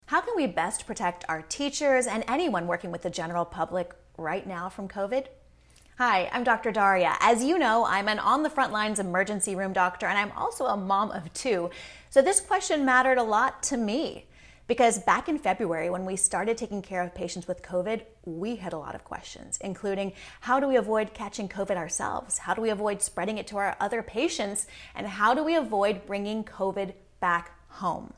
How can we best protect our teachers and anyone working with the general public right now from COVID? Hi, I'm Dr. Darria. As you know, I'm an on-the-frontlines emergency room doctor, and I'm also a mom of two. So this question mattered a lot to me because back in February, when we started taking care of patients with COVID, we had a lot of questions, including how do we avoid catching COVID ourselves? How do we avoid spreading it to our other patients? And how do we avoid bringing COVID back home?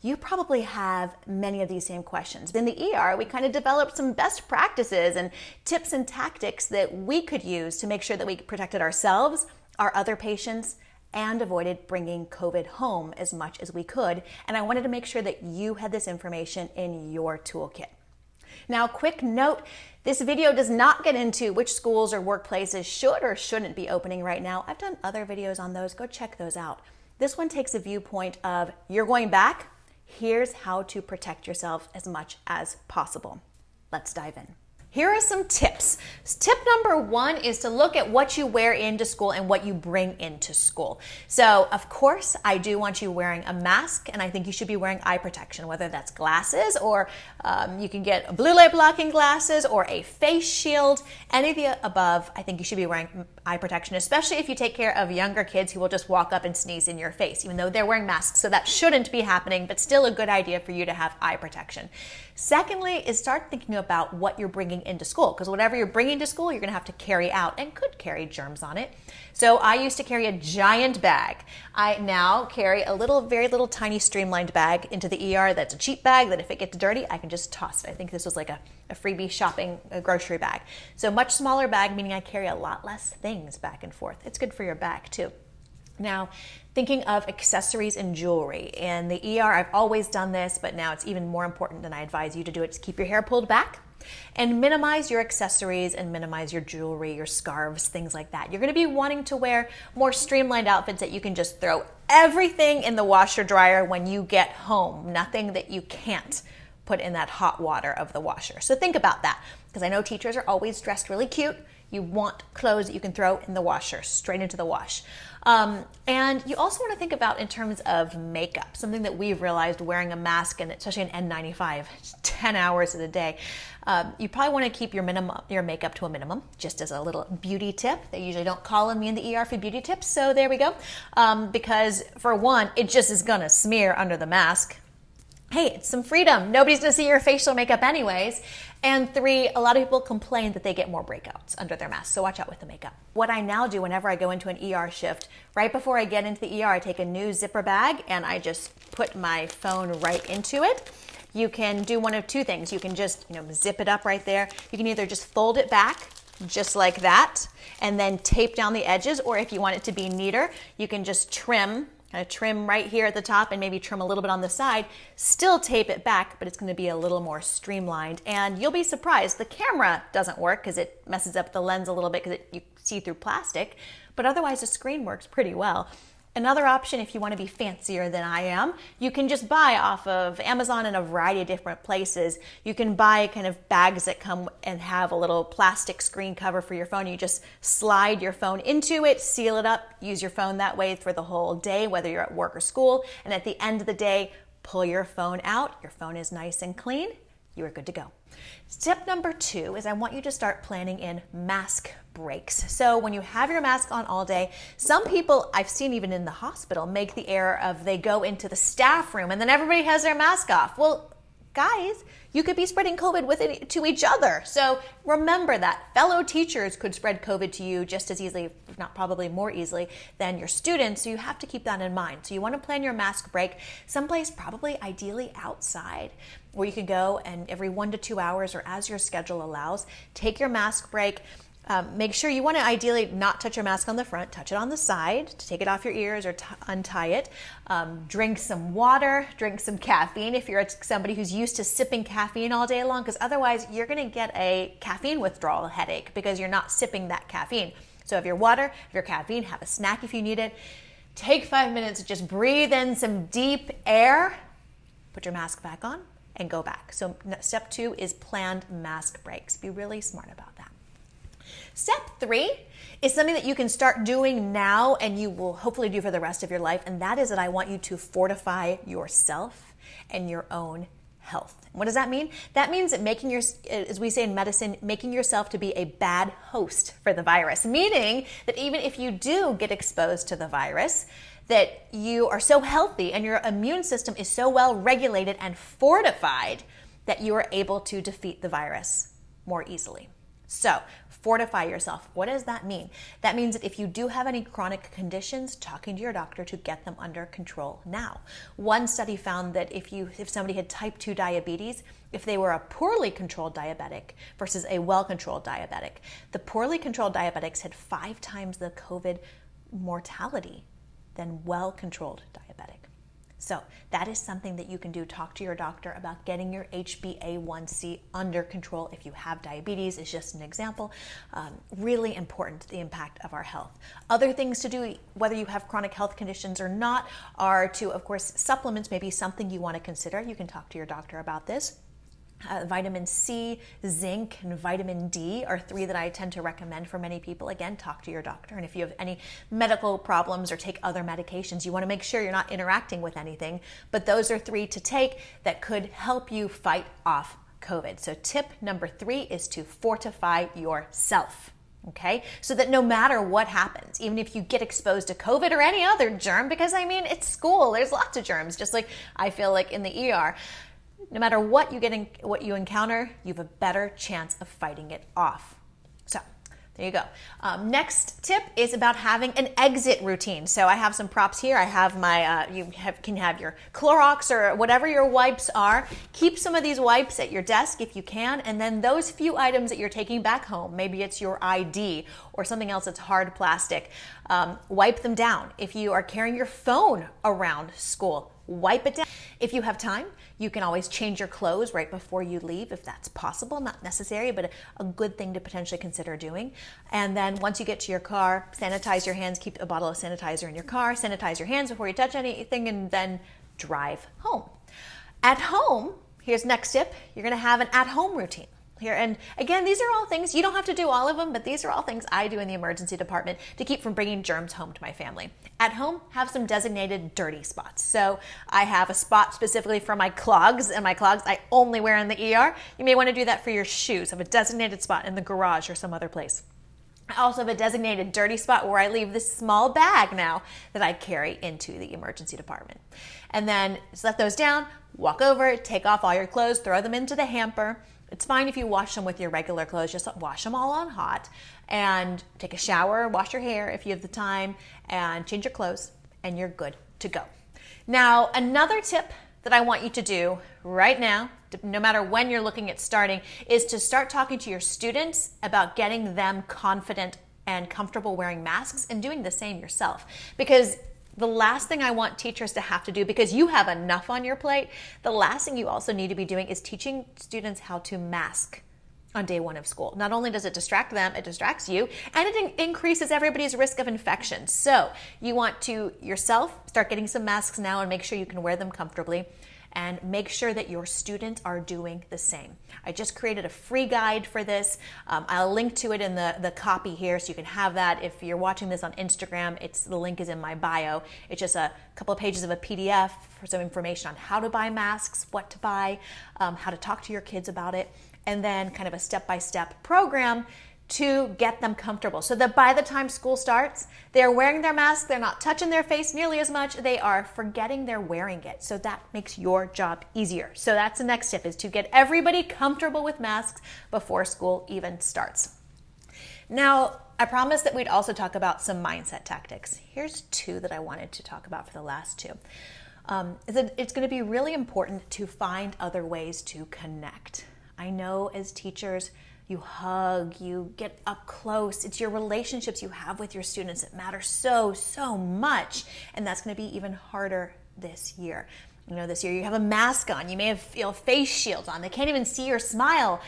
You probably have many of these same questions. In the ER, we kind of developed some best practices and tips and tactics that we could use to make sure that we protected ourselves, our other patients, and avoided bringing COVID home as much as we could. And I wanted to make sure that you had this information in your toolkit. Now, quick note, this video does not get into which schools or workplaces should or shouldn't be opening right now. I've done other videos on those. Go check those out. This one takes a viewpoint of you're going back. Here's how to protect yourself as much as possible. Let's dive in. Here are some tips. Tip number one is to look at what you wear into school and what you bring into school. So, of course, I do want you wearing a mask, and I think you should be wearing eye protection, whether that's glasses or you can get blue light blocking glasses or a face shield. Any of the above, I think you should be wearing eye protection, especially if you take care of younger kids who will just walk up and sneeze in your face, even though they're wearing masks. So that shouldn't be happening, but still a good idea for you to have eye protection. Secondly, is start thinking about what you're bringing into school, because whatever you're bringing to school, you're going to have to carry out and could carry germs on it. So I used to carry a giant bag. I now carry a very little tiny streamlined bag into the ER that's a cheap bag that if it gets dirty, I can just toss it. I think this was like a freebie shopping grocery bag. So much smaller bag, meaning I carry a lot less things back and forth. It's good for your back too. Now, thinking of accessories and jewelry. In the ER, I've always done this, but now it's even more important, and I advise you to do it. Just keep your hair pulled back and minimize your accessories and minimize your jewelry, your scarves, things like that. You're going to be wanting to wear more streamlined outfits that you can just throw everything in the washer dryer when you get home. Nothing that you can't put in that hot water of the washer. So think about that, because I know teachers are always dressed really cute. You want clothes that you can throw in the washer, straight into the wash. And you also want to think about in terms of makeup, something that we've realized wearing a mask, and especially an N95, 10 hours of the day. You probably want to keep your makeup to a minimum, just as a little beauty tip. They usually don't call on me in the ER for beauty tips, so there we go. Because for one, it just is going to smear under the mask. Hey, it's some freedom. Nobody's going to see your facial makeup anyways. And three, a lot of people complain that they get more breakouts under their mask, so watch out with the makeup. What I now do whenever I go into an ER shift, right before I get into the ER, I take a new zipper bag and I just put my phone right into it. You can do one of two things. You can just, zip it up right there. You can either just fold it back, just like that, and then tape down the edges, or if you want it to be neater, you can just trim right here at the top and maybe trim a little bit on the side, still tape it back, but it's going to be a little more streamlined. And you'll be surprised, the camera doesn't work because it messes up the lens a little bit because you see through plastic, but otherwise the screen works pretty well. Another option, if you want to be fancier than I am, you can just buy off of Amazon and a variety of different places. You can buy kind of bags that come and have a little plastic screen cover for your phone. You just slide your phone into it, seal it up, use your phone that way for the whole day, whether you're at work or school. And at the end of the day, pull your phone out. Your phone is nice and clean. You are good to go. Step number two is I want you to start planning in mask breaks. So when you have your mask on all day, some people I've seen even in the hospital make the error of they go into the staff room and then everybody has their mask off. Well, guys, you could be spreading COVID to each other. So remember that fellow teachers could spread COVID to you just as easily, if not probably more easily, than your students. So you have to keep that in mind. So you want to plan your mask break someplace probably ideally outside, where you can go and every 1 to 2 hours or as your schedule allows, take your mask break. Make sure you want to ideally not touch your mask on the front, touch it on the side to take it off your ears or untie it. Drink some water, drink some caffeine if you're somebody who's used to sipping caffeine all day long, because otherwise you're going to get a caffeine withdrawal headache because you're not sipping that caffeine. So have your water, have your caffeine, have a snack if you need it. Take 5 minutes, just breathe in some deep air, put your mask back on, and go back. So step two is planned mask breaks. Be really smart about that. Step three is something that you can start doing now and you will hopefully do for the rest of your life, and that is that I want you to fortify yourself and your own health. What does that mean? That means that as we say in medicine, making yourself to be a bad host for the virus, meaning that even if you do get exposed to the virus, that you are so healthy and your immune system is so well regulated and fortified that you are able to defeat the virus more easily. So, fortify yourself. What does that mean? That means that if you do have any chronic conditions, talking to your doctor to get them under control now. One study found that if somebody had type 2 diabetes, if they were a poorly controlled diabetic versus a well-controlled diabetic, the poorly controlled diabetics had 5 times the COVID mortality than well-controlled diabetic. So that is something that you can do. Talk to your doctor about getting your HbA1c under control if you have diabetes. It's just an example. Really important, the impact of our health. Other things to do, whether you have chronic health conditions or not, are to, of course, supplements may be something you want to consider. You can talk to your doctor about this. Vitamin C, zinc, and vitamin D are 3 that I tend to recommend for many people. Again, talk to your doctor. And if you have any medical problems or take other medications, you want to make sure you're not interacting with anything. But those are 3 to take that could help you fight off COVID. So tip number 3 is to fortify yourself. Okay, so that no matter what happens, even if you get exposed to COVID or any other germ, because it's school, there's lots of germs, just like I feel like in the ER. No matter what you encounter, you have a better chance of fighting it off. So there you go. Next tip is about having an exit routine. So I have some props here. I have my, can have your Clorox or whatever your wipes are. Keep some of these wipes at your desk if you can. And then those few items that you're taking back home, maybe it's your ID or something else that's hard plastic, wipe them down. If you are carrying your phone around school, wipe it down. If you have time, you can always change your clothes right before you leave if that's possible. Not necessary, but a good thing to potentially consider doing. And then once you get to your car, sanitize your hands, keep a bottle of sanitizer in your car, sanitize your hands before you touch anything, and then drive home. At home, here's next tip, you're gonna have an at-home routine. Here. And again, these are all things, you don't have to do all of them, but these are all things I do in the emergency department to keep from bringing germs home to my family. At home, have some designated dirty spots. So I have a spot specifically for my clogs, and my clogs I only wear in the ER. You may want to do that for your shoes. Have a designated spot in the garage or some other place. I also have a designated dirty spot where I leave this small bag now that I carry into the emergency department. And then set those down, walk over, take off all your clothes, throw them into the hamper. It's fine if you wash them with your regular clothes, just wash them all on hot and take a shower, wash your hair if you have the time, and change your clothes, and you're good to go. Now, another tip that I want you to do right now, no matter when you're looking at starting, is to start talking to your students about getting them confident and comfortable wearing masks and doing the same yourself. Because the last thing I want teachers to have to do, because you have enough on your plate, the last thing you also need to be doing is teaching students how to mask on day 1 of school. Not only does it distract them, it distracts you, and it increases everybody's risk of infection. So you want to yourself start getting some masks now and make sure you can wear them comfortably, and make sure that your students are doing the same. I just created a free guide for this. I'll link to it in the copy here so you can have that. If you're watching this on Instagram, the link is in my bio. It's just a couple of pages of a PDF for some information on how to buy masks, what to buy, how to talk to your kids about it, and then kind of a step-by-step program to get them comfortable so that by the time school starts, they're wearing their mask, they're not touching their face nearly as much, they are forgetting they're wearing it. So that makes your job easier. So that's the next step, is to get everybody comfortable with masks before school even starts. Now, I promised that we'd also talk about some mindset tactics. Here's 2 that I wanted to talk about for the last 2. It's going to be really important to find other ways to connect. I know as teachers, you hug, you get up close. It's your relationships you have with your students that matter so, so much. And that's going to be even harder this year. This year you have a mask on. You may have face shields on. They can't even see your smile.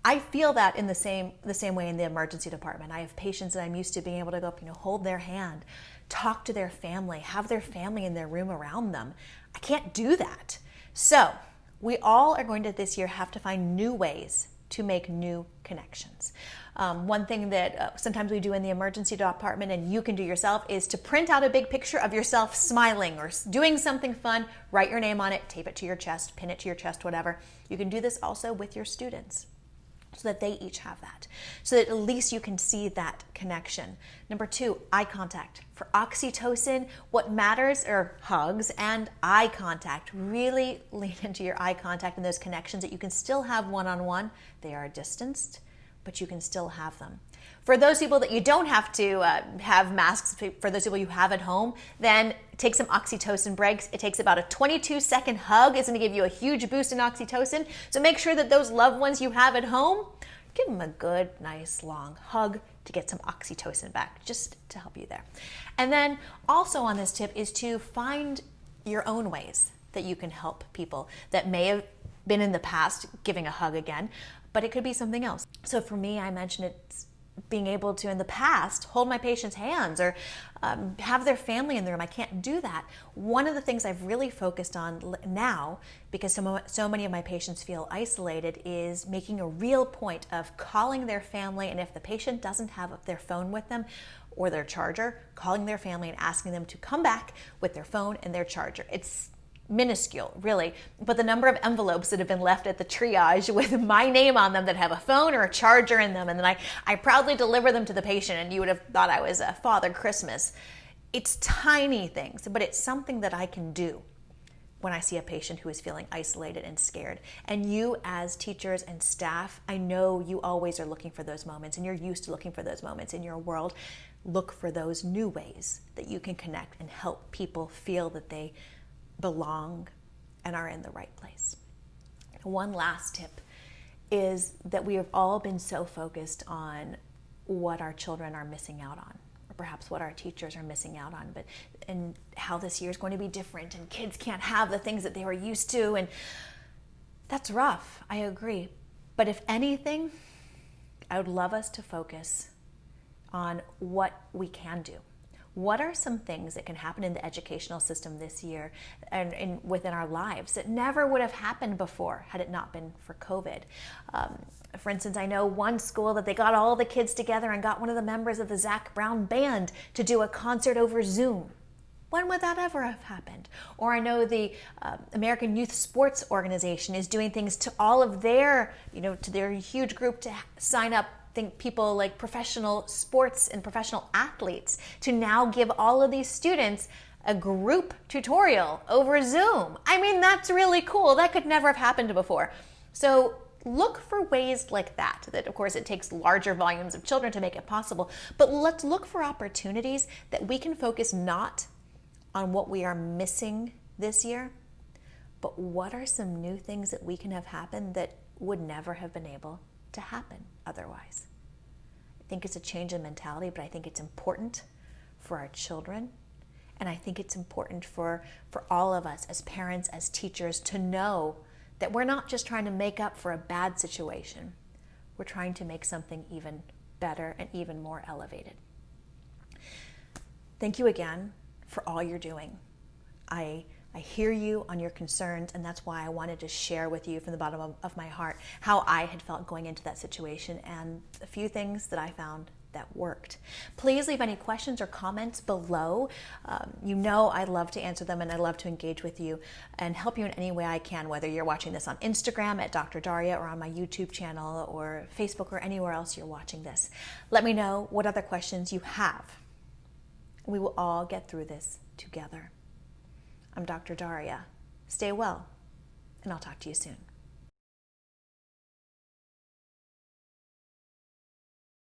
I feel that in the same way in the emergency department. I have patients that I'm used to being able to go up, hold their hand, talk to their family, have their family in their room around them. I can't do that. So we all are going to this year have to find new ways to make new connections. One thing that sometimes we do in the emergency department, and you can do yourself, is to print out a big picture of yourself smiling or doing something fun, write your name on it, tape it to your chest, pin it to your chest, whatever. You can do this also with your students, so that they each have that, so that at least you can see that connection. Number 2, eye contact. For oxytocin, what matters are hugs and eye contact. Really lean into your eye contact and those connections that you can still have one-on-one. They are distanced, but you can still have them. For those people that you don't have to have masks, for those people you have at home, then take some oxytocin breaks. It takes about a 22-second hug. It's going to give you a huge boost in oxytocin. So make sure that those loved ones you have at home, give them a good, nice, long hug to get some oxytocin back, just to help you there. And then also on this tip is to find your own ways that you can help people that may have been in the past giving a hug again, but it could be something else. So for me, I mentioned it's being able to, in the past, hold my patients' hands or have their family in the room. I can't do that. One of the things I've really focused on now, because so many of my patients feel isolated, is making a real point of calling their family, and if the patient doesn't have their phone with them or their charger, calling their family and asking them to come back with their phone and their charger. It's minuscule, really, but the number of envelopes that have been left at the triage with my name on them that have a phone or a charger in them, and then I proudly deliver them to the patient, and you would have thought I was a Father Christmas. It's tiny things, but it's something that I can do when I see a patient who is feeling isolated and scared. And you as teachers and staff, I know you always are looking for those moments, and you're used to looking for those moments in your world. Look for those new ways that you can connect and help people feel that they belong and are in the right place. One last tip is that we have all been so focused on what our children are missing out on, or perhaps what our teachers are missing out on, and how this year is going to be different, and kids can't have the things that they were used to, and that's rough, I agree. But if anything, I would love us to focus on what we can do. What are some things that can happen in the educational system this year and within our lives that never would have happened before had it not been for COVID? For instance, I know one school that they got all the kids together and got one of the members of the Zac Brown band to do a concert over Zoom. When would that ever have happened? Or I know the American Youth Sports Organization is doing things to all of their, to their huge group to sign up. Think people like professional sports and professional athletes to now give all of these students a group tutorial over Zoom. I mean, that's really cool. That could never have happened before. So look for ways like that. That, of course, it takes larger volumes of children to make it possible, but let's look for opportunities that we can focus not on what we are missing this year, but what are some new things that we can have happen that would never have been able to happen otherwise. I think it's a change in mentality, but I think it's important for our children, and I think it's important for all of us as parents, as teachers, to know that we're not just trying to make up for a bad situation. We're trying to make something even better and even more elevated. Thank you again for all you're doing. I hear you on your concerns, and that's why I wanted to share with you from the bottom of my heart how I had felt going into that situation and a few things that I found that worked. Please leave any questions or comments below. I love to answer them, and I love to engage with you and help you in any way I can, whether you're watching this on Instagram at Dr. Darria or on my YouTube channel or Facebook or anywhere else you're watching this. Let me know what other questions you have. We will all get through this together. I'm Dr. Darria. Stay well, and I'll talk to you soon.